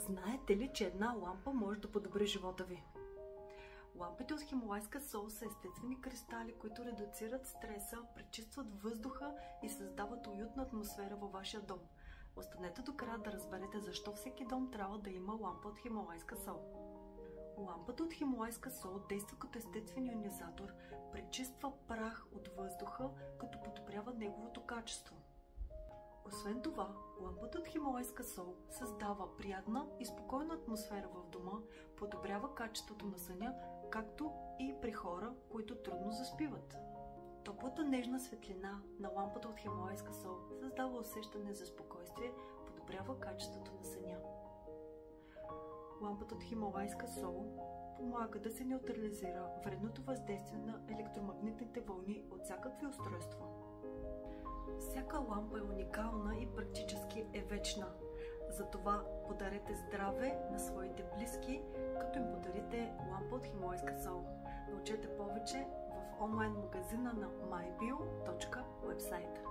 Знаете ли, че една лампа може да подобри живота ви? Лампите от хималайска сол са естествени кристали, които редуцират стреса, пречистват въздуха и създават уютна атмосфера във вашия дом. Останете до края да разберете защо всеки дом трябва да има лампа от хималайска сол. Лампата от хималайска сол действа като естествен ионизатор, пречиства прах от въздуха, като подобрява неговото качество. Освен това, лампата от хималайска сол създава приятна и спокойна атмосфера в дома, подобрява качеството на съня, както и при хора, които трудно заспиват. Топлата нежна светлина на лампата от хималайска сол създава усещане за спокойствие, подобрява качеството на съня. Лампата от хималайска сол помага да се неутрализира вредното въздействие на електромагнитните вълни от всякакви устройства. Всяка лампа е уникална и практически е вечна. Затова подарете здраве на своите близки, като им подарите лампа от хималайска сол. Научете повече в онлайн магазина на mybio.website.